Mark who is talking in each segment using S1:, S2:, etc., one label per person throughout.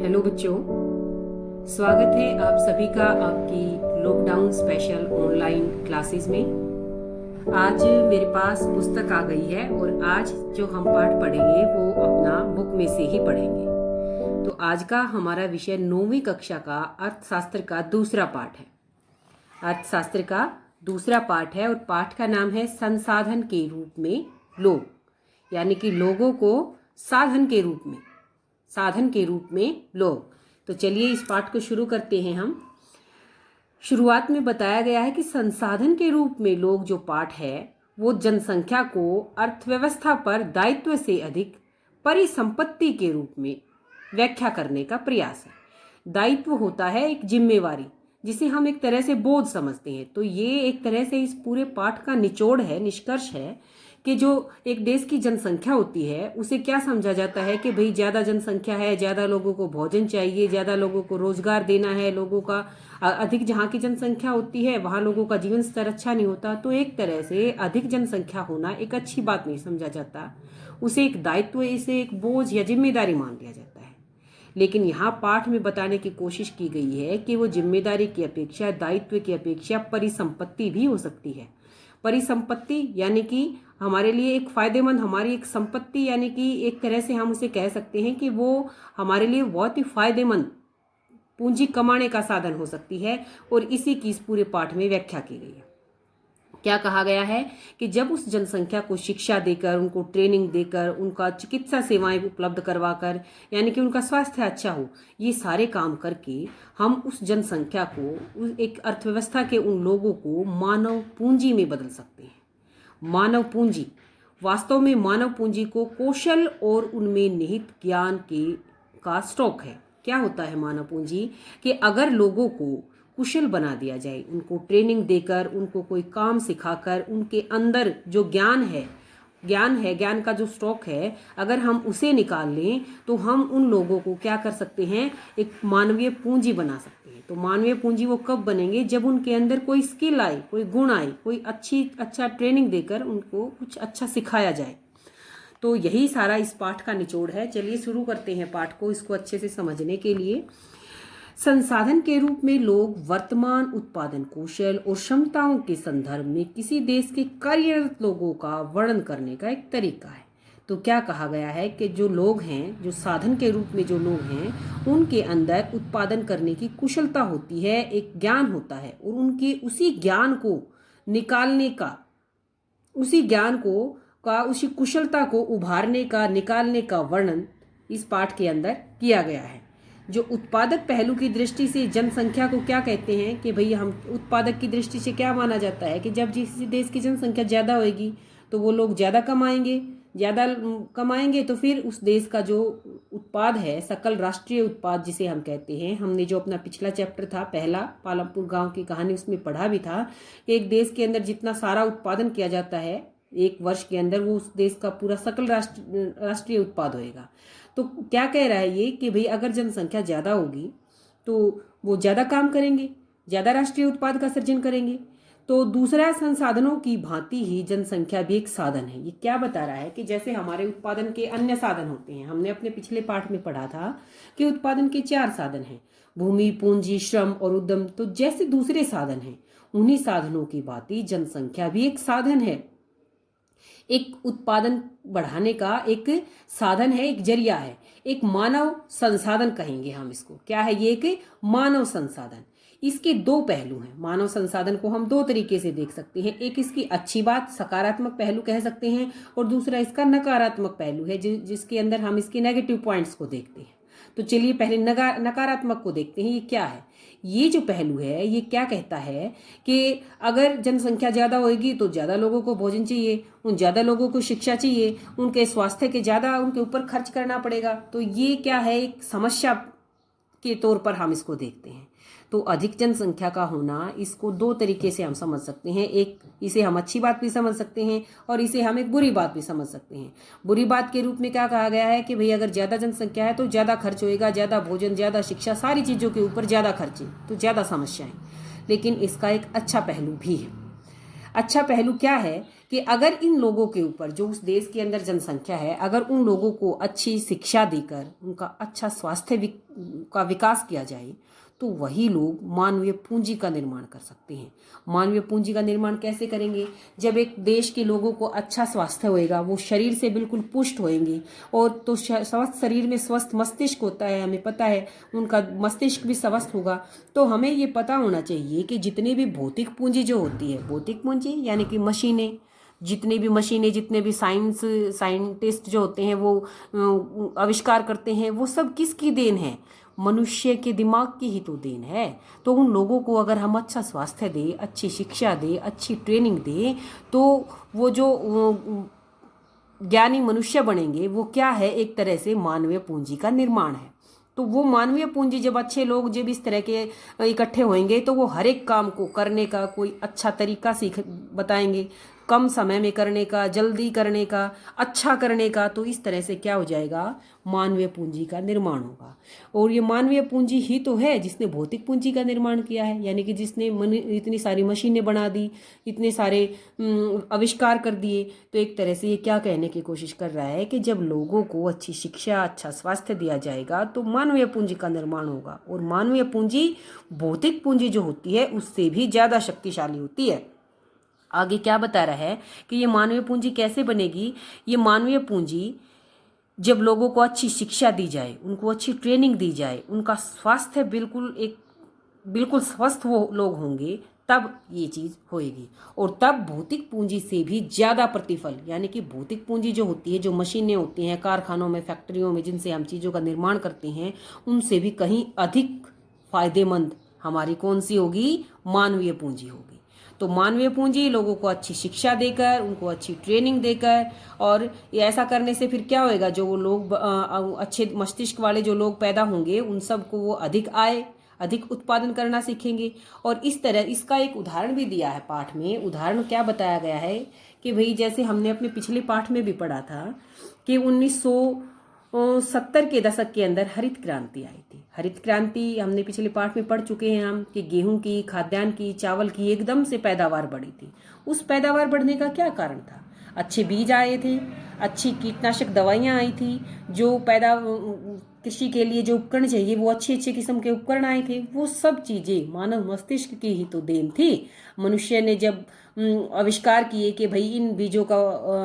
S1: Hello बच्चों, स्वागत है आप सभी का आपकी लॉकडाउन स्पेशल ऑनलाइन क्लासेस में। आज मेरे पास पुस्तक आ गई है और आज जो हम पाठ पढ़ेंगे वो अपना बुक में से ही पढ़ेंगे। तो आज का हमारा विषय 9वीं कक्षा का अर्थशास्त्र का दूसरा पाठ है। अर्थशास्त्र का दूसरा पाठ है और पाठ का नाम है संसाधन के रूप में लोग, यानी कि लोगों को साधन के रूप में लोग। तो चलिए इस पाठ को शुरू करते हैं हम। शुरुआत में बताया गया है कि संसाधन के रूप में लोग जो पाठ है वो जनसंख्या को अर्थव्यवस्था पर दायित्व से अधिक परिसंपत्ति के रूप में व्याख्या करने का प्रयास है। दायित्व होता है एक जिम्मेवारी जिसे हम एक तरह से बोझ समझते हैं। तो ये एक तरह से इस पूरे पाठ का निचोड़ है, निष्कर्ष है कि जो एक देश की जनसंख्या होती है उसे क्या समझा जाता है कि भाई ज़्यादा जनसंख्या है, ज़्यादा लोगों को भोजन चाहिए, ज़्यादा लोगों को रोजगार देना है, लोगों का अधिक जहाँ की जनसंख्या होती है वहाँ लोगों का जीवन स्तर अच्छा नहीं होता। तो एक तरह से अधिक जनसंख्या होना एक अच्छी बात नहीं समझा जाता, उसे एक दायित्व, इसे एक बोझ या जिम्मेदारी मान लिया जाता है। लेकिन यहाँ पाठ में बताने की कोशिश की गई है कि वो जिम्मेदारी की अपेक्षा, दायित्व की अपेक्षा परिसंपत्ति भी हो सकती है। परिसंपत्ति यानी कि हमारे लिए एक फायदेमंद, हमारी एक संपत्ति, यानी कि एक तरह से हम उसे कह सकते हैं कि वो हमारे लिए बहुत ही फायदेमंद पूंजी कमाने का साधन हो सकती है। और इसी की इस पूरे पाठ में व्याख्या की गई है। क्या कहा गया है कि जब उस जनसंख्या को शिक्षा देकर, उनको ट्रेनिंग देकर, उनका चिकित्सा सेवाएं उपलब्ध करवाकर, यानी कि उनका स्वास्थ्य अच्छा हो, ये सारे काम करके हम उस जनसंख्या को, एक अर्थव्यवस्था के उन लोगों को मानव पूंजी में बदल सकते हैं। मानव पूंजी, वास्तव में मानव पूंजी को कौशल और उनमें निहित ज्ञान का स्टॉक है। क्या होता है मानव पूंजी? कि अगर लोगों को कुशल बना दिया जाए, उनको ट्रेनिंग देकर, उनको कोई काम सिखाकर, उनके अंदर जो ज्ञान का जो स्टॉक है, अगर हम उसे निकाल लें तो हम उन लोगों को क्या कर सकते हैं, एक मानवीय पूंजी बना सकते हैं। तो मानवीय पूंजी वो कब बनेंगे? जब उनके अंदर कोई स्किल आए, कोई गुण आए, कोई अच्छा ट्रेनिंग देकर उनको कुछ अच्छा सिखाया जाए। तो यही सारा इस पाठ का निचोड़ है। चलिए शुरू करते हैं पाठ को, इसको अच्छे से समझने के लिए। संसाधन के रूप में लोग वर्तमान उत्पादन कौशल और क्षमताओं के संदर्भ में किसी देश के कार्यरत लोगों का वर्णन करने का एक तरीका है। तो क्या कहा गया है कि जो लोग हैं, जो साधन के रूप में जो लोग हैं, उनके अंदर उत्पादन करने की कुशलता होती है, एक ज्ञान होता है, और उनके उसी ज्ञान को निकालने का, उसी कुशलता को उभारने का, निकालने का वर्णन इस पाठ के अंदर किया गया है। जो उत्पादक पहलू की दृष्टि से जनसंख्या को क्या कहते हैं कि भई हम उत्पादक की दृष्टि से क्या माना जाता है कि जब जिस देश की जनसंख्या ज़्यादा होगी तो वो लोग ज़्यादा कमाएंगे तो फिर उस देश का जो उत्पाद है, सकल राष्ट्रीय उत्पाद जिसे हम कहते हैं, हमने जो अपना पिछला चैप्टर था पहला, पालमपुर गांव की कहानी, उसमें पढ़ा भी था कि एक देश के अंदर जितना सारा उत्पादन किया जाता है एक वर्ष के अंदर, वो उस देश का पूरा सकल राष्ट्रीय उत्पाद होएगा। तो क्या कह रहा है ये कि भाई अगर जनसंख्या ज़्यादा होगी तो वो ज़्यादा काम करेंगे, ज़्यादा राष्ट्रीय उत्पाद का सृजन करेंगे। तो दूसरा, संसाधनों की भांति ही जनसंख्या भी एक साधन है। ये क्या बता रहा है कि जैसे हमारे उत्पादन के अन्य साधन होते हैं, हमने अपने पिछले पाठ में पढ़ा था कि उत्पादन के 4 साधन हैं, भूमि, पूंजी, श्रम और उद्यम। तो जैसे दूसरे साधन हैं, उन्हीं साधनों की भांति जनसंख्या भी एक साधन है, एक उत्पादन बढ़ाने का एक साधन है, एक जरिया है, एक मानव संसाधन कहेंगे हम इसको। क्या है ये? एक मानव संसाधन। इसके 2 पहलू हैं। मानव संसाधन को हम 2 तरीके से देख सकते हैं। एक इसकी अच्छी बात, सकारात्मक पहलू कह सकते हैं, और दूसरा इसका नकारात्मक पहलू है जिसके अंदर हम इसके नेगेटिव पॉइंट्स को देखते हैं। तो चलिए पहले नकारात्मक को देखते हैं। ये क्या है? ये जो पहलू है ये क्या कहता है कि अगर जनसंख्या ज़्यादा होगी तो ज़्यादा लोगों को भोजन चाहिए, उन ज़्यादा लोगों को शिक्षा चाहिए, उनके स्वास्थ्य के ज़्यादा उनके ऊपर खर्च करना पड़ेगा। तो ये क्या है? एक समस्या के तौर पर हम इसको देखते हैं। तो अधिक जनसंख्या का होना, इसको 2 तरीके से हम समझ सकते हैं। एक, इसे हम अच्छी बात भी समझ सकते हैं और इसे हम एक बुरी बात भी समझ सकते हैं। बुरी बात के रूप में क्या कहा गया है कि भाई अगर ज़्यादा जनसंख्या है तो ज़्यादा खर्च होएगा, ज़्यादा भोजन, ज़्यादा शिक्षा, सारी चीज़ों के ऊपर ज़्यादा खर्चे, तो ज़्यादा समस्याएं। लेकिन इसका एक अच्छा पहलू भी है। अच्छा पहलू क्या है कि अगर इन लोगों के ऊपर, जो उस देश के अंदर जनसंख्या है, अगर उन लोगों को अच्छी शिक्षा देकर उनका अच्छा स्वास्थ्य का विकास किया जाए तो वही लोग मानवीय पूंजी का निर्माण कर सकते हैं। मानवीय पूंजी का निर्माण कैसे करेंगे? जब एक देश के लोगों को अच्छा स्वास्थ्य होएगा, वो शरीर से बिल्कुल पुष्ट होएंगे, और तो स्वस्थ शरीर में स्वस्थ मस्तिष्क होता है, हमें पता है, उनका मस्तिष्क भी स्वस्थ होगा। तो हमें ये पता होना चाहिए कि जितनी भी भौतिक पूंजी जो होती है, भौतिक पूंजी यानी कि मशीनें, जितनी भी मशीनें, जितने भी साइंटिस्ट जो होते हैं वो आविष्कार करते हैं, वो सब किसकी देन है? मनुष्य के दिमाग की ही तो देन है। तो उन लोगों को अगर हम अच्छा स्वास्थ्य दें, अच्छी शिक्षा दें, अच्छी ट्रेनिंग दें, तो वो जो ज्ञानी मनुष्य बनेंगे, वो क्या है? एक तरह से मानवीय पूंजी का निर्माण है। तो वो मानवीय पूंजी, जब अच्छे लोग जब इस तरह के इकट्ठे होंगे तो वो हर एक काम को करने का कोई अच्छा तरीका सीख बताएंगे, कम समय में करने का, जल्दी करने का, अच्छा करने का। तो इस तरह से क्या हो जाएगा? मानवीय पूंजी का निर्माण होगा। और ये मानवीय पूंजी ही तो है जिसने भौतिक पूंजी का निर्माण किया है, यानी कि जिसने इतनी सारी मशीनें बना दी, इतने सारे आविष्कार कर दिए। तो एक तरह से ये क्या कहने की कोशिश कर रहा है कि जब लोगों को अच्छी शिक्षा, अच्छा स्वास्थ्य दिया जाएगा तो मानवीय पूंजी का निर्माण होगा। और मानवीय पूंजी भौतिक पूंजी जो होती है उससे भी ज़्यादा शक्तिशाली होती है। आगे क्या बता रहा है कि ये मानवीय पूंजी कैसे बनेगी? ये मानवीय पूंजी जब लोगों को अच्छी शिक्षा दी जाए, उनको अच्छी ट्रेनिंग दी जाए, उनका स्वास्थ्य बिल्कुल स्वस्थ वो लोग होंगे, तब ये चीज़ होएगी। और तब भौतिक पूंजी से भी ज़्यादा प्रतिफल, यानी कि भौतिक पूंजी जो होती है, जो मशीनें होती हैं कारखानों में, फैक्ट्रियों में, जिनसे हम चीज़ों का निर्माण करते हैं, उनसे भी कहीं अधिक फायदेमंद हमारी कौन सी होगी? मानवीय पूंजी होगी। तो मानवीय पूंजी लोगों को अच्छी शिक्षा देकर, उनको अच्छी ट्रेनिंग देकर, और ये ऐसा करने से फिर क्या होएगा? जो वो लोग अच्छे मस्तिष्क वाले जो लोग पैदा होंगे, उन सब को वो अधिक आय, अधिक उत्पादन करना सीखेंगे। और इस तरह इसका एक उदाहरण भी दिया है पाठ में। उदाहरण क्या बताया गया है कि भाई, जैसे हमने अपने पिछले पाठ में भी पढ़ा था कि 1970 के दशक के अंदर हरित क्रांति आई थी। हरित क्रांति हमने पिछले पाठ में पढ़ चुके हैं हम, कि गेहूं की, खाद्यान्न की, चावल की एकदम से पैदावार बढ़ी थी। उस पैदावार बढ़ने का क्या कारण था? अच्छे बीज आए थे, अच्छी कीटनाशक दवाइयाँ आई थी, जो कृषि के लिए जो उपकरण चाहिए वो अच्छे अच्छे किस्म के उपकरण आए थे। वो सब चीज़ें मानव मस्तिष्क की ही तो देन थी। मनुष्य ने जब आविष्कार किए कि भाई इन बीजों का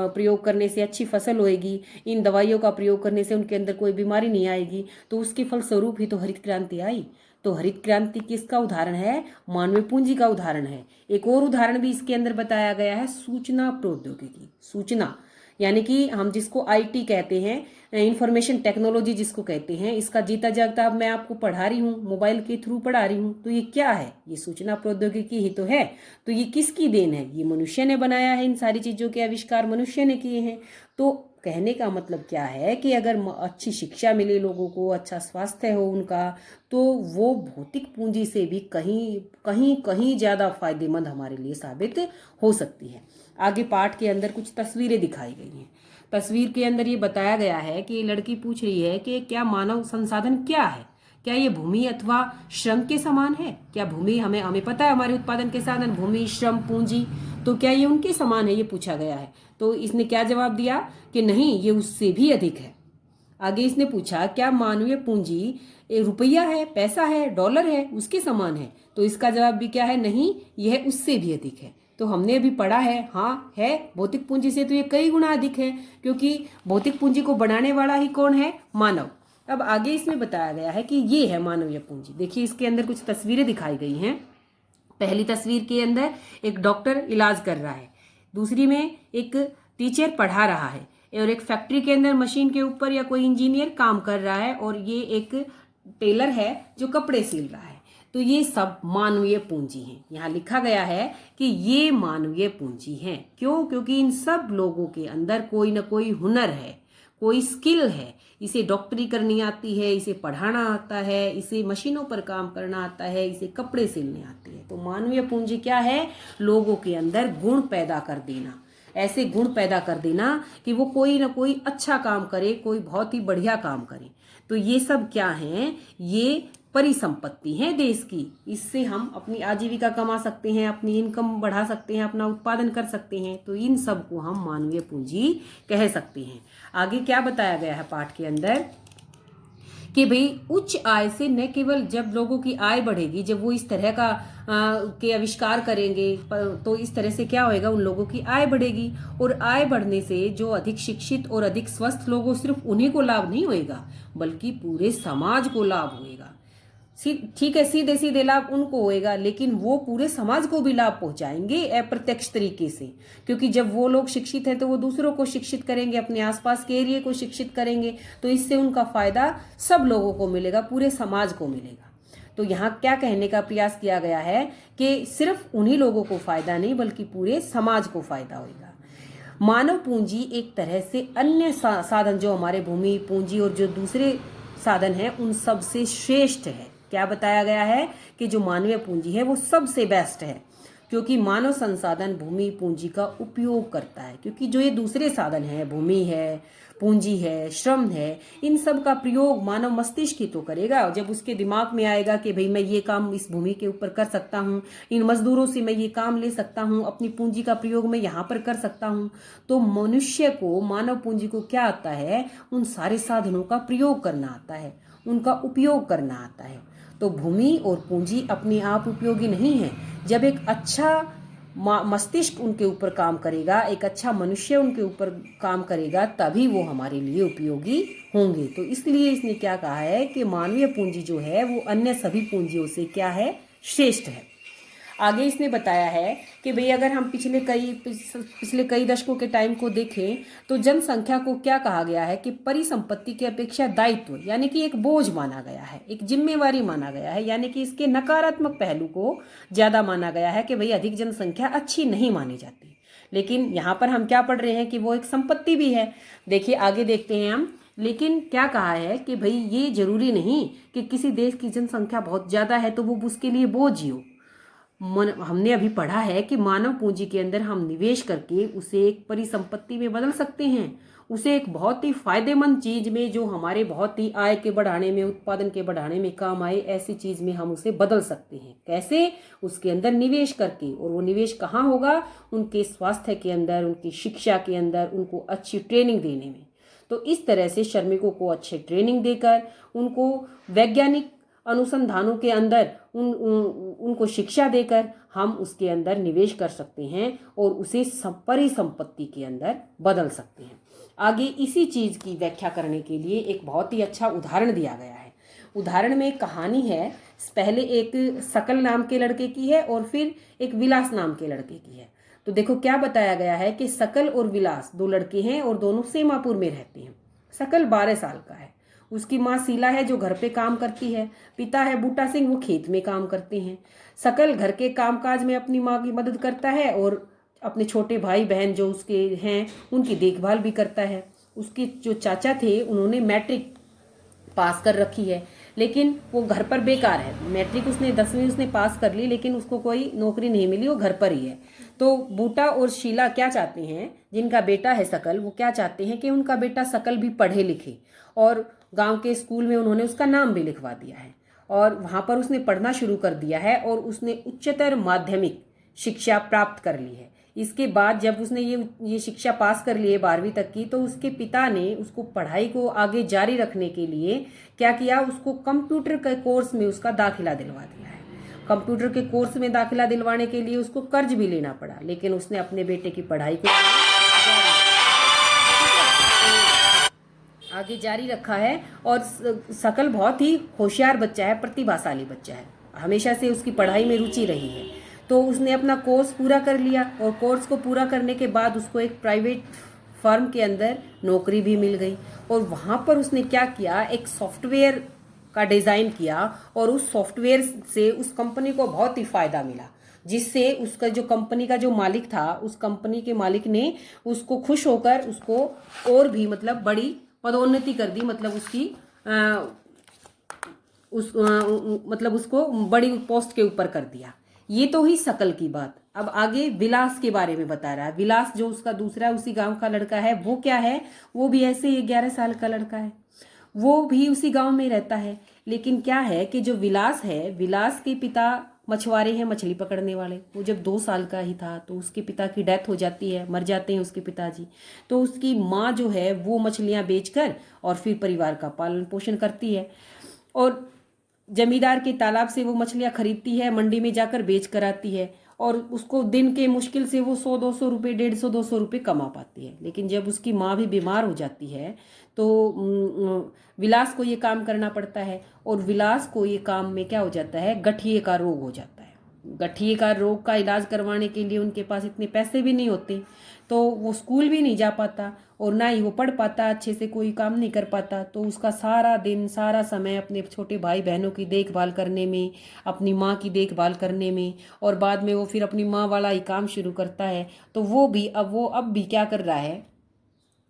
S1: प्रयोग करने से अच्छी फसल होएगी, इन दवाइयों का प्रयोग करने से उनके अंदर कोई बीमारी नहीं आएगी, तो उसके फलस्वरूप ही तो हरित क्रांति आई। तो हरित क्रांति किसका उदाहरण है? मानवीय पूंजी का उदाहरण है। एक और उदाहरण भी इसके अंदर बताया गया है, सूचना प्रौद्योगिकी। सूचना यानी कि हम जिसको आईटी कहते हैं, इंफॉर्मेशन टेक्नोलॉजी जिसको कहते हैं, इसका जीता जागता अब मैं आपको पढ़ा रही हूँ, मोबाइल के थ्रू पढ़ा रही हूँ। तो ये क्या है? ये सूचना प्रौद्योगिकी ही तो है। तो ये किसकी देन है? ये मनुष्य ने बनाया है। इन सारी चीज़ों के आविष्कार मनुष्य ने किए हैं। तो कहने का मतलब क्या है कि अगर अच्छी शिक्षा मिले लोगों को, अच्छा स्वास्थ्य हो उनका, तो वो भौतिक पूंजी से भी कहीं कहीं कहीं ज़्यादा फायदेमंद हमारे लिए साबित हो सकती है। आगे पाठ के अंदर कुछ तस्वीरें दिखाई गई हैं। तस्वीर के अंदर ये बताया गया है कि लड़की पूछ रही है कि क्या मानव संसाधन क्या है? क्या ये भूमि अथवा श्रम के समान है? क्या भूमि, हमें पता है हमारे उत्पादन के साधन भूमि, श्रम, पूंजी, तो क्या ये उनके समान है? ये पूछा गया है। तो इसने क्या जवाब दिया कि नहीं, ये उससे भी अधिक है। आगे इसने पूछा क्या मानवीय पूंजी रुपया है, पैसा है, डॉलर है, उसके समान है? तो इसका जवाब भी क्या है? नहीं, यह उससे भी अधिक है। तो हमने अभी पढ़ा है, हाँ है, भौतिक पूंजी से तो ये कई गुना अधिक है, क्योंकि भौतिक पूंजी को बनाने वाला ही कौन है? मानव। अब आगे इसमें बताया गया है कि ये है मानवीय पूंजी। देखिए इसके अंदर कुछ तस्वीरें दिखाई गई हैं। पहली तस्वीर के अंदर एक डॉक्टर इलाज कर रहा है, दूसरी में एक टीचर पढ़ा रहा है, और एक फैक्ट्री के अंदर मशीन के ऊपर या कोई इंजीनियर काम कर रहा है, और ये एक टेलर है जो कपड़े सिल रहा है। तो ये सब मानवीय पूंजी हैं। यहाँ लिखा गया है कि ये मानवीय पूंजी हैं। क्यों? क्योंकि इन सब लोगों के अंदर कोई ना कोई हुनर है, कोई स्किल है। इसे डॉक्टरी करनी आती है, इसे पढ़ाना आता है, इसे मशीनों पर काम करना आता है, इसे कपड़े सिलने आते हैं। तो मानवीय पूंजी क्या है? लोगों के अंदर गुण पैदा कर देना, ऐसे गुण पैदा कर देना कि वो कोई ना कोई अच्छा काम करे, कोई बहुत ही बढ़िया काम करे। तो ये सब क्या हैं? ये परिसंपत्ति है देश की। इससे हम अपनी आजीविका कमा सकते हैं, अपनी इनकम बढ़ा सकते हैं, अपना उत्पादन कर सकते हैं। तो इन सब को हम मानवीय पूंजी कह सकते हैं। आगे क्या बताया गया है पाठ के अंदर कि भाई उच्च आय से न केवल जब लोगों की आय बढ़ेगी, जब वो इस तरह का के आविष्कार करेंगे, तो इस तरह से क्या होएगा, उन लोगों की आय बढ़ेगी। और आय बढ़ने से जो अधिक शिक्षित और अधिक स्वस्थ लोगों, सिर्फ उन्हीं को लाभ नहीं होएगा बल्कि पूरे समाज को लाभ होएगा। ठीक है, सीधे सीधे लाभ उनको होएगा, लेकिन वो पूरे समाज को भी लाभ पहुंचाएंगे अप्रत्यक्ष तरीके से। क्योंकि जब वो लोग शिक्षित हैं तो वो दूसरों को शिक्षित करेंगे, अपने आसपास के एरिया को शिक्षित करेंगे, तो इससे उनका फायदा सब लोगों को मिलेगा, पूरे समाज को मिलेगा। तो यहाँ क्या कहने का प्रयास किया गया है कि सिर्फ उन्हीं लोगों को फायदा नहीं बल्कि पूरे समाज को फायदा होगा। मानव पूंजी एक तरह से अन्य साधन जो हमारे भूमि पूंजी और जो दूसरे साधन है उन सब से श्रेष्ठ है। क्या बताया गया है कि जो मानवीय पूंजी है वो सबसे बेस्ट है, क्योंकि मानव संसाधन भूमि पूंजी का उपयोग करता है। क्योंकि जो ये दूसरे साधन है, भूमि है, पूंजी है, श्रम है, इन सब का प्रयोग मानव मस्तिष्क ही तो करेगा। जब उसके दिमाग में आएगा कि भाई मैं ये काम इस भूमि के ऊपर कर सकता हूँ, इन मजदूरों से मैं ये काम ले सकता हूँ, अपनी पूंजी का प्रयोग मैं यहाँ पर कर सकता हूँ, तो मनुष्य को, मानव पूंजी को क्या आता है, उन सारे साधनों का प्रयोग करना आता है, उनका उपयोग करना आता है। तो भूमि और पूंजी अपने आप उपयोगी नहीं है। जब एक अच्छा मस्तिष्क उनके ऊपर काम करेगा, एक अच्छा मनुष्य उनके ऊपर काम करेगा, तभी वो हमारे लिए उपयोगी होंगे। तो इसलिए इसने क्या कहा है कि मानवीय पूंजी जो है वो अन्य सभी पूंजियों से क्या है, श्रेष्ठ है। आगे इसने बताया है कि भाई अगर हम पिछले कई दशकों के टाइम को देखें तो जनसंख्या को क्या कहा गया है कि परिसंपत्ति की अपेक्षा दायित्व यानी कि एक बोझ माना गया है, एक जिम्मेवारी माना गया है, यानी कि इसके नकारात्मक पहलू को ज्यादा माना गया है कि भाई अधिक जनसंख्या अच्छी नहीं मानी जाती। लेकिन यहाँ पर हम क्या पढ़ रहे हैं कि वो एक संपत्ति भी है। देखिए आगे देखते हैं हम। लेकिन क्या कहा है कि भाई ये जरूरी नहीं कि किसी देश की जनसंख्या बहुत ज्यादा है तो वो उसके लिए बोझ ही हो। हमने अभी पढ़ा है कि मानव पूंजी के अंदर हम निवेश करके उसे एक परिसंपत्ति में बदल सकते हैं, उसे एक बहुत ही फायदेमंद चीज में, जो हमारे बहुत ही आय के बढ़ाने में, उत्पादन के बढ़ाने में काम आए, ऐसी चीज में हम उसे बदल सकते हैं। कैसे? उसके अंदर निवेश करके। और वो निवेश कहाँ होगा? उनके स्वास्थ्य के अंदर, उनकी शिक्षा के अंदर, उनको अच्छी ट्रेनिंग देने में। तो इस तरह से श्रमिकों को अच्छे ट्रेनिंग देकर, उनको वैज्ञानिक अनुसंधानों के अंदर उनको शिक्षा देकर हम उसके अंदर निवेश कर सकते हैं और उसे परिसंपत्ति के अंदर बदल सकते हैं। आगे इसी चीज की व्याख्या करने के लिए एक बहुत ही अच्छा उदाहरण दिया गया है। उदाहरण में एक कहानी है, पहले एक सकल नाम के लड़के की है और फिर एक विलास नाम के लड़के की है। तो देखो क्या बताया गया है कि सकल और विलास दो लड़के हैं और दोनों सेमापुर में रहते हैं। सकल 12 साल का है, उसकी माँ शीला है जो घर पे काम करती है, पिता है बूटा सिंह, वो खेत में काम करते हैं। सकल घर के कामकाज में अपनी माँ की मदद करता है और अपने छोटे भाई बहन जो उसके हैं उनकी देखभाल भी करता है। उसके जो चाचा थे उन्होंने मैट्रिक पास कर रखी है, लेकिन वो घर पर बेकार है। मैट्रिक उसने 10वीं उसने पास कर ली, लेकिन उसको कोई नौकरी नहीं मिली, वो घर पर ही है। तो बूटा और शीला क्या चाहते हैं, जिनका बेटा है सकल, वो क्या चाहते हैं कि उनका बेटा सकल भी पढ़े लिखे, और गांव के स्कूल में उन्होंने उसका नाम भी लिखवा दिया है और वहां पर उसने पढ़ना शुरू कर दिया है और उसने उच्चतर माध्यमिक शिक्षा प्राप्त कर ली है। इसके बाद जब उसने ये शिक्षा पास कर ली है 12वीं तक की, तो उसके पिता ने उसको पढ़ाई को आगे जारी रखने के लिए क्या किया, उसको कंप्यूटर के कोर्स में उसका दाखिला दिलवा दिया है। कंप्यूटर के कोर्स में दाखिला दिलवाने के लिए उसको कर्ज भी लेना पड़ा, लेकिन उसने अपने बेटे की पढ़ाई को आगे जारी रखा है। और सकल बहुत ही होशियार बच्चा है, प्रतिभाशाली बच्चा है, हमेशा से उसकी पढ़ाई में रुचि रही है। तो उसने अपना कोर्स पूरा कर लिया और कोर्स को पूरा करने के बाद उसको एक प्राइवेट फर्म के अंदर नौकरी भी मिल गई। और वहाँ पर उसने क्या किया, एक सॉफ्टवेयर का डिज़ाइन किया और उस सॉफ्टवेयर से उस कंपनी को बहुत ही फायदा मिला, जिससे उसका जो कंपनी का जो मालिक था, उस कंपनी के मालिक ने उसको खुश होकर उसको और भी मतलब बड़ी पदोन्नति कर दी, मतलब मतलब उसको बड़ी पोस्ट के ऊपर कर दिया। ये तो ही सकल की बात। अब आगे विलास के बारे में बता रहा है। विलास जो उसका दूसरा उसी गांव का लड़का है, वो क्या है, वो भी ऐसे ही 11 साल का लड़का है। वो भी उसी गांव में रहता है। लेकिन क्या है कि जो विलास है, विलास के पिता मछुआरे हैं, मछली पकड़ने वाले। वो जब 2 साल का ही था तो उसके पिता की डेथ हो जाती है, मर जाते हैं उसके पिताजी। तो उसकी माँ जो है वो मछलियाँ बेचकर और फिर परिवार का पालन पोषण करती है, और जमींदार के तालाब से वो मछलियाँ खरीदती है, मंडी में जाकर बेच कर आती है, और उसको दिन के मुश्किल से वो 100-200 रुपये, 150-200 रुपये कमा पाती है। लेकिन जब उसकी माँ भी बीमार हो जाती है तो विलास को ये काम करना पड़ता है, और विलास को ये काम में क्या हो जाता है, गठिए का रोग हो जाता है। गठिए का रोग का इलाज करवाने के लिए उनके पास इतने पैसे भी नहीं होते, तो वो स्कूल भी नहीं जा पाता और ना ही वो पढ़ पाता, अच्छे से कोई काम नहीं कर पाता। तो उसका सारा दिन सारा समय अपने छोटे भाई बहनों की देखभाल करने में, अपनी माँ की देखभाल करने में, और बाद में वो फिर अपनी माँ वाला ही काम शुरू करता है। तो वो अब भी क्या कर रहा है,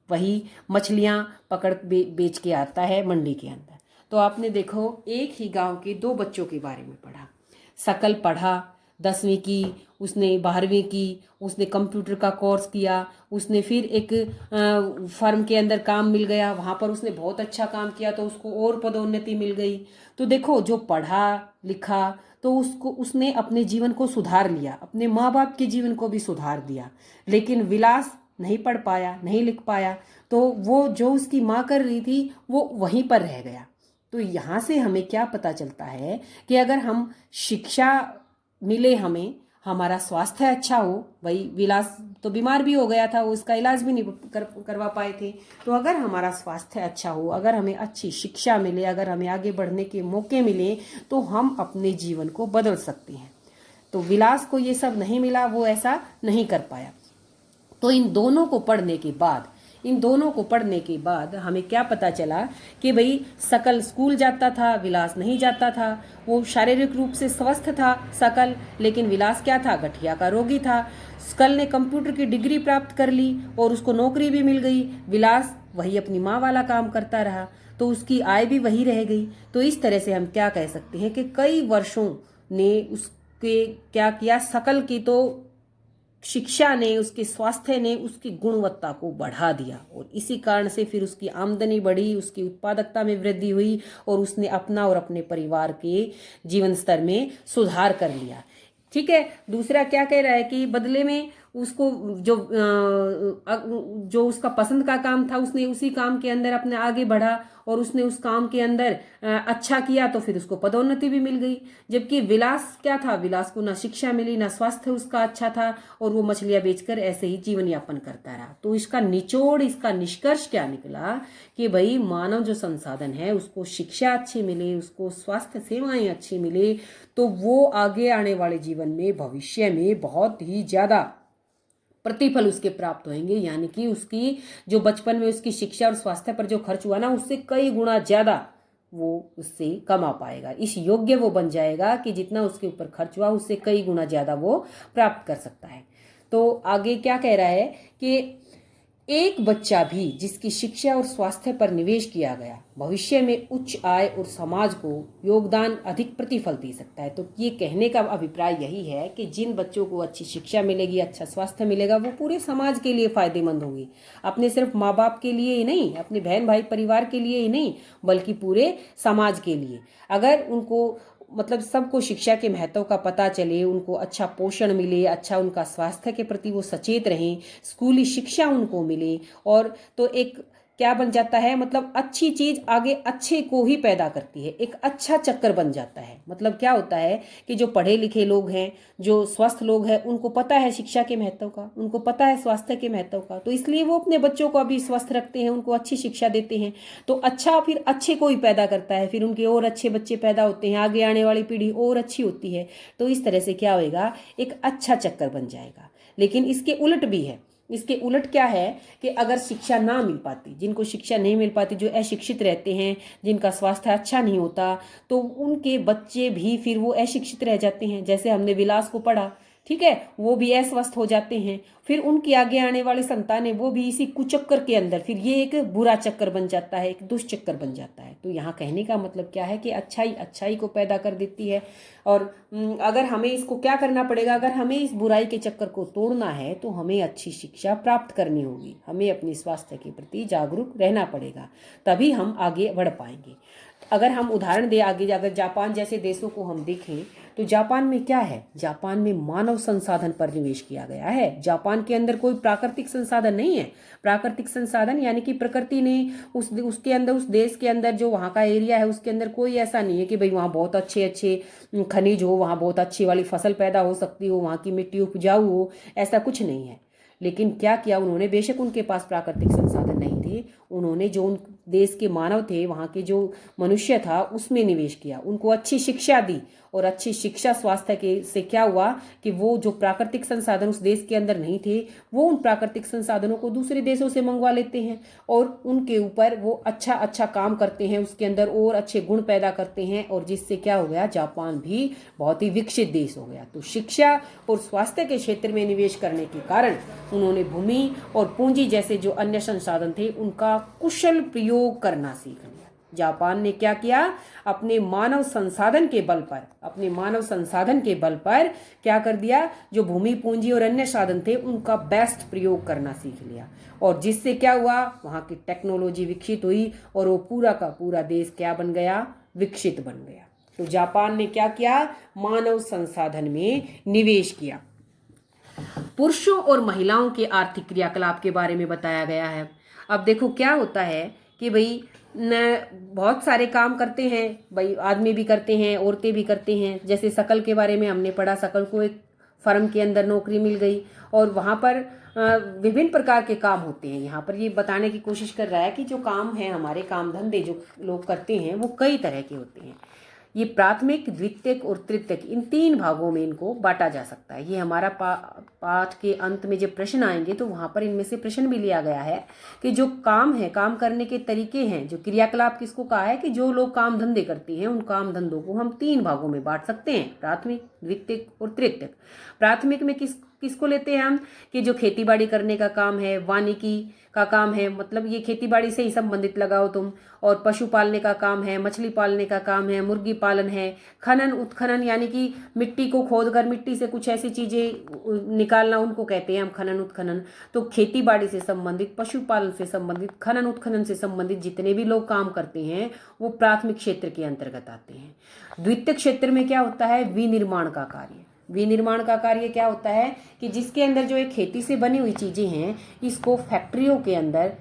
S1: वही मछलियाँ पकड़ बेच के आता है मंडी के अंदर। तो आपने देखो, एक ही गांव के 2 बच्चों के बारे में पढ़ा। सकल पढ़ा, 10वीं की, उसने 12वीं की, उसने कंप्यूटर का कोर्स किया, उसने फिर एक फर्म के अंदर काम मिल गया, वहाँ पर उसने बहुत अच्छा काम किया तो उसको और पदोन्नति मिल गई। तो देखो, जो पढ़ा लिखा तो उसने अपने जीवन को सुधार लिया, अपने माँ बाप के जीवन को भी सुधार दिया। लेकिन विलास नहीं पढ़ पाया, नहीं लिख पाया, तो वो जो उसकी माँ कर रही थी वो वहीं पर रह गया। तो यहाँ से हमें क्या पता चलता है कि अगर हम शिक्षा मिले, हमें हमारा स्वास्थ्य अच्छा हो, भाई विलास तो बीमार भी हो गया था, वो उसका इलाज भी नहीं करवा पाए थे। तो अगर हमारा स्वास्थ्य अच्छा हो, अगर हमें अच्छी शिक्षा मिले, अगर हमें आगे बढ़ने के मौके मिले, तो हम अपने जीवन को बदल सकते हैं। तो विलास को ये सब नहीं मिला, वो ऐसा नहीं कर पाया। तो इन दोनों को पढ़ने के बाद हमें क्या पता चला कि भाई सकल स्कूल जाता था, विलास नहीं जाता था। वो शारीरिक रूप से स्वस्थ था सकल, लेकिन विलास क्या था, गठिया का रोगी था। सकल ने कंप्यूटर की डिग्री प्राप्त कर ली और उसको नौकरी भी मिल गई, विलास वही अपनी माँ वाला काम करता रहा, तो उसकी आय भी वही रह गई। तो इस तरह से हम क्या कह सकते हैं कि कई वर्षों ने उसके क्या किया, सकल की तो शिक्षा ने, उसके स्वास्थ्य ने उसकी गुणवत्ता को बढ़ा दिया, और इसी कारण से फिर उसकी आमदनी बढ़ी, उसकी उत्पादकता में वृद्धि हुई, और उसने अपना और अपने परिवार के जीवन स्तर में सुधार कर लिया। ठीक है। दूसरा क्या कह रहा है कि बदले में उसको जो उसका पसंद का काम था, उसने उसी काम के अंदर अपने आगे बढ़ा और उसने उस काम के अंदर अच्छा किया, तो फिर उसको पदोन्नति भी मिल गई। जबकि विलास क्या था, विलास को ना शिक्षा मिली, ना स्वास्थ्य उसका अच्छा था, और वो मछलियां बेचकर ऐसे ही जीवन यापन करता रहा। तो इसका निचोड़, इसका निष्कर्ष क्या निकला कि भाई मानव जो संसाधन है उसको शिक्षा अच्छी मिले, उसको स्वास्थ्य सेवाएं अच्छी मिले, तो वो आगे आने वाले जीवन में, भविष्य में बहुत ही ज्यादा प्रतिफल उसके प्राप्त होंगे। यानी कि उसकी जो बचपन में उसकी शिक्षा और स्वास्थ्य पर जो खर्च हुआ ना, उससे कई गुना ज्यादा वो उससे कमा पाएगा। इस योग्य वो बन जाएगा कि जितना उसके ऊपर खर्च हुआ उससे कई गुना ज्यादा वो प्राप्त कर सकता है। तो आगे क्या कह रहा है कि एक बच्चा भी जिसकी शिक्षा और स्वास्थ्य पर निवेश किया गया, भविष्य में उच्च आय और समाज को योगदान अधिक प्रतिफल दे सकता है। तो ये कहने का अभिप्राय यही है कि जिन बच्चों को अच्छी शिक्षा मिलेगी, अच्छा स्वास्थ्य मिलेगा, वो पूरे समाज के लिए फायदेमंद होंगी। अपने सिर्फ माँ बाप के लिए ही नहीं, अपने बहन भाई परिवार के लिए ही नहीं, बल्कि पूरे समाज के लिए। अगर उनको मतलब सबको शिक्षा के महत्व का पता चले, उनको अच्छा पोषण मिले, अच्छा उनका स्वास्थ्य के प्रति वो सचेत रहें, स्कूली शिक्षा उनको मिले, और तो एक क्या बन जाता है, मतलब अच्छी चीज आगे अच्छे को ही पैदा करती है, एक अच्छा चक्कर बन जाता है। मतलब क्या होता है कि जो पढ़े लिखे लोग हैं, जो स्वस्थ लोग हैं, उनको पता है शिक्षा के महत्व का, उनको पता है स्वास्थ्य के महत्व का, तो इसलिए वो अपने बच्चों को अभी स्वस्थ रखते हैं, उनको अच्छी शिक्षा देते हैं। तो अच्छा फिर अच्छे को ही पैदा करता है, फिर उनके और अच्छे बच्चे पैदा होते हैं, आगे आने वाली पीढ़ी और अच्छी होती है। तो इस तरह से क्या होएगा, एक अच्छा चक्कर बन जाएगा। लेकिन इसके उलट भी है। इसके उलट क्या है कि अगर शिक्षा ना मिल पाती, जिनको शिक्षा नहीं मिल पाती, जो अशिक्षित रहते हैं, जिनका स्वास्थ्य अच्छा नहीं होता, तो उनके बच्चे भी फिर वो अशिक्षित रह जाते हैं। जैसे हमने विलास को पढ़ा, ठीक है, वो भी अस्वस्थ हो जाते हैं। फिर उनके आगे आने वाले संतान है वो भी इसी कुचक्कर के अंदर, फिर ये एक बुरा चक्कर बन जाता है, एक दुष्चक्कर बन जाता है। तो यहाँ कहने का मतलब क्या है कि अच्छाई अच्छाई को पैदा कर देती है। और अगर हमें इसको क्या करना पड़ेगा, अगर हमें इस बुराई के चक्कर को तोड़ना है तो हमें अच्छी शिक्षा प्राप्त करनी होगी, हमें अपने स्वास्थ्य के प्रति जागरूक रहना पड़ेगा, तभी हम आगे बढ़ पाएंगे। अगर हम उदाहरण दें आगे, अगर जापान जैसे देशों को हम देखें तो जापान में क्या है, जापान में मानव संसाधन पर निवेश किया गया है। जापान के अंदर कोई प्राकृतिक संसाधन नहीं है। प्राकृतिक संसाधन यानी कि प्रकृति ने उसके अंदर, उस देश के अंदर जो वहाँ का एरिया है उसके अंदर कोई ऐसा नहीं है कि भाई वहाँ बहुत अच्छे अच्छे खनिज हो, वहाँ बहुत अच्छी वाली फसल पैदा हो सकती हो, वहाँ की मिट्टी उपजाऊ हो, ऐसा कुछ नहीं है। लेकिन क्या किया उन्होंने, बेशक उनके पास प्राकृतिक संसाधन नहीं थे, उन्होंने जो उन देश के मानव थे, वहाँ के जो मनुष्य था, उसमें निवेश किया, उनको अच्छी शिक्षा दी। और अच्छी शिक्षा स्वास्थ्य के से क्या हुआ कि वो जो प्राकृतिक संसाधन उस देश के अंदर नहीं थे, वो उन प्राकृतिक संसाधनों को दूसरे देशों से मंगवा लेते हैं और उनके ऊपर वो अच्छा अच्छा काम करते हैं, उसके अंदर और अच्छे गुण पैदा करते हैं, और जिससे क्या हो गया, जापान भी बहुत ही विकसित देश हो गया। तो शिक्षा और स्वास्थ्य के क्षेत्र में निवेश करने के कारण उन्होंने भूमि और पूंजी जैसे जो अन्य संसाधन थे उनका कुशल प्रयोग करना सीख लिया। जापान ने क्या किया, अपने मानव संसाधन के बल पर, अपने मानव संसाधन के बल पर क्या कर दिया, जो भूमि पूंजी और अन्य साधन थे उनका बेस्ट प्रयोग करना सीख लिया। और जिससे क्या हुआ, वहाँ की टेक्नोलॉजी विकसित हुई और वो पूरा का पूरा देश क्या बन गया, विकसित बन गया। तो जापान ने क्या किया, मानव संसाधन में निवेश किया। पुरुषों और महिलाओं के आर्थिक क्रियाकलाप के बारे में बताया गया है। अब देखो क्या होता है कि भाई बहुत सारे काम करते हैं, भाई आदमी भी करते हैं, औरतें भी करते हैं। जैसे शकल के बारे में हमने पढ़ा, शकल को एक फर्म के अंदर नौकरी मिल गई और वहाँ पर विभिन्न प्रकार के काम होते हैं। यहाँ पर ये बताने की कोशिश कर रहा है कि जो काम है, हमारे काम धंधे जो लोग करते हैं वो कई तरह के होते हैं। ये प्राथमिक, द्वितीयक और तृतीयक, इन 3 भागों में इनको बांटा जा सकता है। ये हमारा पाठ के अंत में जब प्रश्न आएंगे तो वहाँ पर इनमें से प्रश्न भी लिया गया है कि जो काम है, काम करने के तरीके हैं, जो क्रियाकलाप किसको कहा है कि जो लोग काम धंधे करते हैं उन काम धंधों को हम 3 भागों में बांट सकते हैं, प्राथमिक, द्वितीयक और तृतीयक। प्राथमिक में किसको लेते हैं हम कि जो खेती बाड़ी करने का काम है, वानिकी का काम है, मतलब ये खेती बाड़ी से ही संबंधित लगाओ तुम, और पशु पालने का काम है, मछली पालने का काम है, मुर्गी पालन है, खनन उत्खनन यानी कि मिट्टी को खोदकर मिट्टी से कुछ ऐसी चीजें निकालना, उनको कहते हैं हम खनन उत्खनन। तो खेती बाड़ी से संबंधित, पशुपालन से संबंधित, खनन उत्खनन से संबंधित जितने भी लोग काम करते हैं वो प्राथमिक क्षेत्र के अंतर्गत आते हैं। द्वितीयक क्षेत्र में क्या होता है, विनिर्माण का कार्य। विनिर्माण का कार्य क्या होता है कि जिसके अंदर जो एक खेती से बनी हुई चीजें हैं, इसको फैक्ट्रियों के अंदर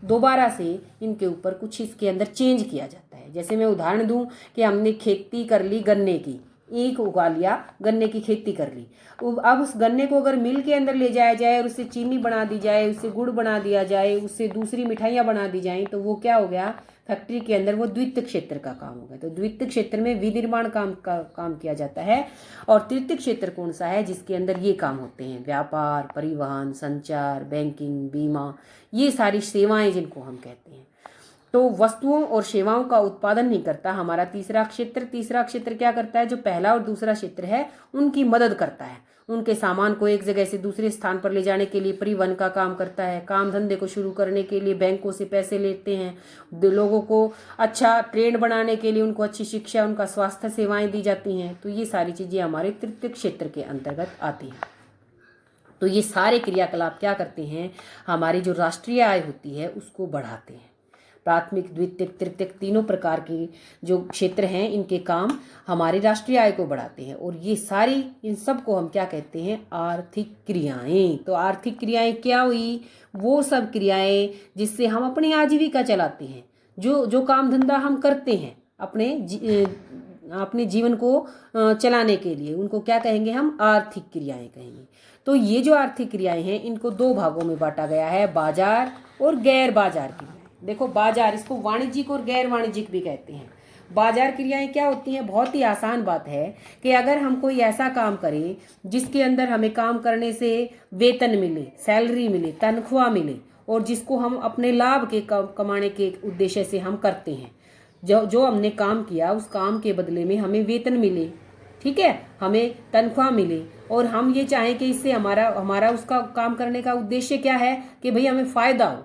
S1: दोबारा से इनके ऊपर कुछ इसके अंदर चेंज किया जाता है। जैसे मैं उदाहरण दूं कि हमने खेती कर ली गन्ने की, ईख उगा लिया, गन्ने की खेती कर ली। अब उस गन्ने को अगर मिल के अंदर ले जाया जाए और उससे चीनी बना दी जाए, उससे गुड़ बना दिया जाए, उससे दूसरी मिठाइयाँ बना दी जाएं, तो वो क्या हो गया, फैक्ट्री के अंदर वो द्वितीय क्षेत्र का काम होगा। तो द्वितीय क्षेत्र में विनिर्माण काम किया जाता है। और तृतीय क्षेत्र कौन सा है, जिसके अंदर ये काम होते हैं, व्यापार, परिवहन, संचार, बैंकिंग, बीमा, ये सारी सेवाएं जिनको हम कहते हैं। तो वस्तुओं और सेवाओं का उत्पादन नहीं करता हमारा तीसरा क्षेत्र। तीसरा क्षेत्र क्या करता है, जो पहला और दूसरा क्षेत्र है उनकी मदद करता है, उनके सामान को एक जगह से दूसरे स्थान पर ले जाने के लिए परिवहन का काम करता है। काम धंधे को शुरू करने के लिए बैंकों से पैसे लेते हैं, लोगों को अच्छा ट्रेंड बनाने के लिए उनको अच्छी शिक्षा, उनका स्वास्थ्य सेवाएं दी जाती हैं। तो ये सारी चीजें हमारे तृतीय क्षेत्र के अंतर्गत आती हैं। तो ये सारे क्रियाकलाप क्या करते हैं, हमारी जो राष्ट्रीय आय होती है उसको बढ़ाते हैं। प्राथमिक, द्वितीयक, तृतीयक तीनों प्रकार के जो क्षेत्र हैं, इनके काम हमारी राष्ट्रीय आय को बढ़ाते हैं। और ये सारी, इन सब को हम क्या कहते हैं, आर्थिक क्रियाएं। तो आर्थिक क्रियाएं क्या हुई, वो सब क्रियाएं जिससे हम अपनी आजीविका चलाते हैं, जो काम धंधा हम करते हैं अपने जीवन को चलाने के लिए, उनको क्या कहेंगे, हम आर्थिक क्रियाएं कहेंगे। तो ये जो आर्थिक क्रियाएं हैं, इनको 2 भागों में बांटा गया है, बाजार और गैर बाजार क्रियाएं। देखो बाजार, इसको वाणिज्यिक और गैर वाणिज्यिक भी कहते हैं। बाजार क्रियाएं क्या होती हैं, बहुत ही आसान बात है कि अगर हम कोई ऐसा काम करें जिसके अंदर हमें काम करने से वेतन मिले, सैलरी मिले, तनख्वाह मिले, और जिसको हम अपने लाभ के कमाने के उद्देश्य से हम करते हैं, जो हमने काम किया उस काम के बदले में हमें वेतन मिले, ठीक है, हमें तनख्वाह मिले और हम ये चाहें कि इससे हमारा उसका काम करने का उद्देश्य क्या है कि भाई हमें फायदा हो,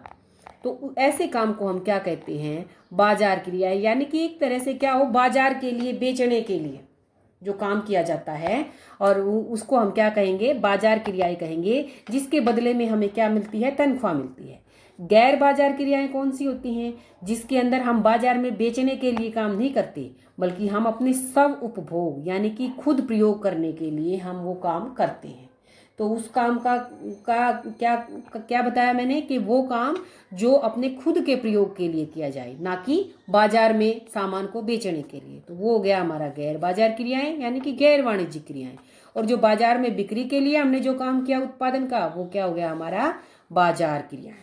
S1: तो ऐसे काम को हम क्या कहते हैं, बाजार क्रियाएं। यानी कि एक तरह से क्या हो, बाजार के लिए, बेचने के लिए जो काम किया जाता है और उसको हम क्या कहेंगे, बाजार क्रियाएं कहेंगे, जिसके बदले में हमें क्या मिलती है, तनख्वाह मिलती है। गैर बाजार क्रियाएं कौन सी होती हैं, जिसके अंदर हम बाजार में बेचने के लिए काम नहीं करते, बल्कि हम अपने स्व उपभोग यानी कि खुद प्रयोग करने के लिए हम वो काम करते हैं। तो उस काम का क्या बताया मैंने कि वो काम जो अपने खुद के प्रयोग के लिए किया जाए, ना कि बाजार में सामान को बेचने के लिए। तो वो हो गया हमारा गैर बाजार क्रियाएं यानी कि गैर वाणिज्यिक क्रियाएं। और जो बाजार में बिक्री के लिए हमने जो काम किया उत्पादन का, वो क्या हो गया, हमारा बाजार क्रियाएं।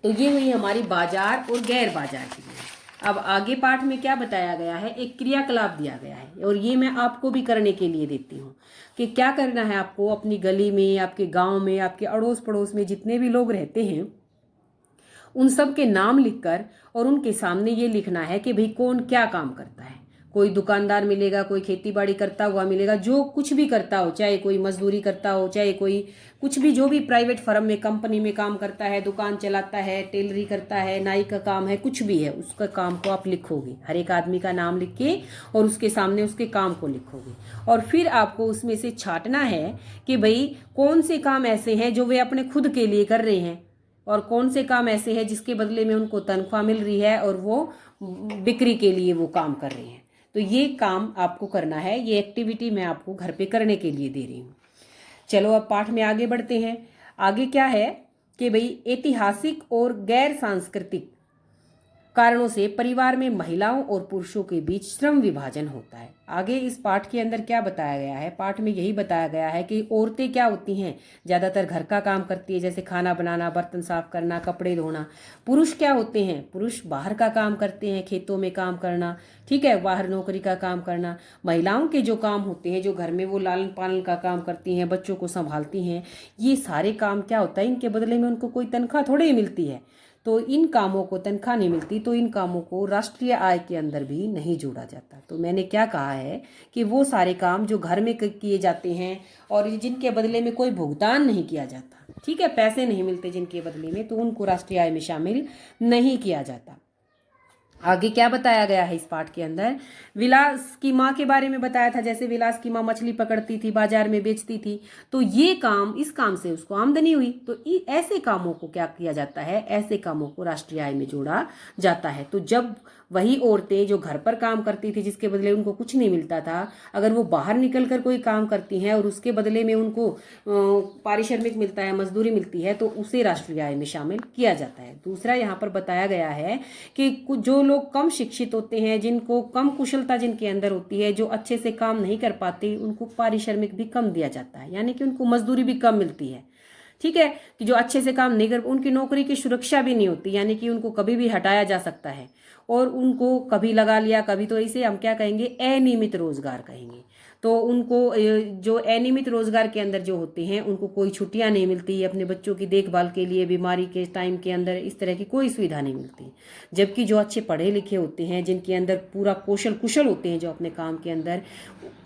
S1: तो ये हुई हमारी बाजार और गैर बाजार क्रियाएं। अब आगे पाठ में क्या बताया गया है, एक क्रियाकलाप दिया गया है और ये मैं आपको भी करने के लिए देती हूँ कि क्या करना है आपको। अपनी गली में, आपके गांव में, आपके अड़ोस पड़ोस में जितने भी लोग रहते हैं उन सब के नाम लिखकर और उनके सामने ये लिखना है कि भाई कौन क्या काम करता है। कोई दुकानदार मिलेगा, कोई खेती बाड़ी करता हुआ मिलेगा, जो कुछ भी करता हो, चाहे कोई मजदूरी करता हो, चाहे कोई कुछ भी, जो भी प्राइवेट फर्म में, कंपनी में काम करता है, दुकान चलाता है, टेलरी करता है, नाई का काम है, कुछ भी है, उसका काम को आप लिखोगे। हर एक आदमी का नाम लिख के और उसके सामने उसके काम को लिखोगे और फिर आपको उसमें से छांटना है कि भाई कौन से काम ऐसे हैं जो वे अपने खुद के लिए कर रहे हैं और कौन से काम ऐसे हैं जिसके बदले में उनको तनख्वाह मिल रही है और वो बिक्री के लिए वो काम कर रहे हैं। तो ये काम आपको करना है, ये एक्टिविटी मैं आपको घर पे करने के लिए दे रही हूँ। चलो अब पाठ में आगे बढ़ते हैं। आगे क्या है कि भाई ऐतिहासिक और गैर सांस्कृतिक कारणों से परिवार में महिलाओं और पुरुषों के बीच श्रम विभाजन होता है। आगे इस पाठ के अंदर क्या बताया गया है, पाठ में यही बताया गया है कि औरतें क्या होती हैं, ज़्यादातर घर का काम करती है, जैसे खाना बनाना, बर्तन साफ करना, कपड़े धोना। पुरुष क्या होते हैं, पुरुष बाहर का काम करते हैं, खेतों में काम करना, ठीक है, बाहर नौकरी का काम करना। महिलाओं के जो काम होते हैं, जो घर में वो लालन पालन का काम करती हैं, बच्चों को संभालती हैं, ये सारे काम क्या होता है, इनके बदले में उनको कोई तनख्वाह थोड़ी ही मिलती है। तो इन कामों को तनख्वाह नहीं मिलती, तो इन कामों को राष्ट्रीय आय के अंदर भी नहीं जोड़ा जाता। तो मैंने क्या कहा है कि वो सारे काम जो घर में किए जाते हैं और जिनके बदले में कोई भुगतान नहीं किया जाता, ठीक है, पैसे नहीं मिलते जिनके बदले में, तो उनको राष्ट्रीय आय में शामिल नहीं किया जाता। आगे क्या बताया गया है इस पाठ के अंदर, विलास की माँ के बारे में बताया था। जैसे विलास की माँ मछली पकड़ती थी, बाजार में बेचती थी, तो ये काम, इस काम से उसको आमदनी हुई। तो ऐसे कामों को क्या किया जाता है, ऐसे कामों को राष्ट्रीय आय में जोड़ा जाता है। तो जब वही औरतें जो घर पर काम करती थी, जिसके बदले उनको कुछ नहीं मिलता था, अगर वो बाहर निकल कर कोई काम करती हैं और उसके बदले में उनको पारिश्रमिक मिलता है, मजदूरी मिलती है, तो उसे राष्ट्रीय आय में शामिल किया जाता है। दूसरा यहाँ पर बताया गया है कि जो लोग कम शिक्षित होते हैं, जिनको कम कुशलता जिनके अंदर होती है, जो अच्छे से काम नहीं कर पाते, उनको पारिश्रमिक भी कम दिया जाता है, यानी कि उनको मजदूरी भी कम मिलती है। ठीक है, कि जो अच्छे से काम नहीं कर, उनकी नौकरी की सुरक्षा भी नहीं होती, यानी कि उनको कभी भी हटाया जा सकता है और उनको कभी लगा लिया, कभी, तो इसे हम क्या कहेंगे, अनियमित रोजगार कहेंगे। तो उनको जो अनियमित रोजगार के अंदर जो होते हैं, उनको कोई छुट्टियां नहीं मिलती, अपने बच्चों की देखभाल के लिए, बीमारी के टाइम के अंदर इस तरह की कोई सुविधा नहीं मिलती। जबकि जो अच्छे पढ़े लिखे होते हैं, जिनके अंदर पूरा कुशल होते हैं जो अपने काम के अंदर,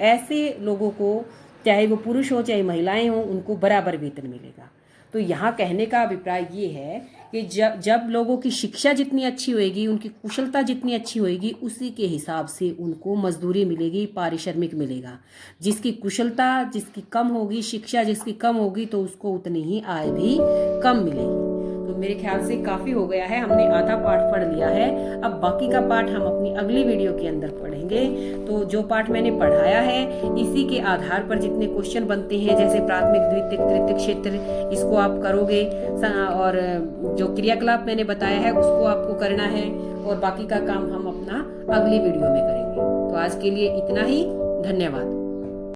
S1: ऐसे लोगों को, चाहे वो पुरुष हो चाहे महिलाएं हों, उनको बराबर वेतन मिलेगा। तो यहाँ कहने का अभिप्राय ये है कि जब लोगों की शिक्षा जितनी अच्छी होएगी, उनकी कुशलता जितनी अच्छी होएगी, उसी के हिसाब से उनको मजदूरी मिलेगी, पारिश्रमिक मिलेगा। जिसकी कुशलता जिसकी कम होगी, शिक्षा जिसकी कम होगी, तो उसको उतनी ही आय भी कम मिलेगी। तो मेरे ख्याल से काफ़ी हो गया है, हमने आधा पाठ पढ़ लिया है। अब बाकी का पाठ हम अपनी अगली वीडियो के अंदर पढ़ेंगे। तो जो पाठ मैंने पढ़ाया है, इसी के आधार पर जितने क्वेश्चन बनते हैं, जैसे प्राथमिक, द्वितीयक, तृतीयक क्षेत्र, इसको आप करोगे और जो क्रियाकलाप मैंने बताया है उसको आपको करना है और बाकी का काम हम अपना अगली वीडियो में करेंगे। तो आज के लिए इतना ही, धन्यवाद।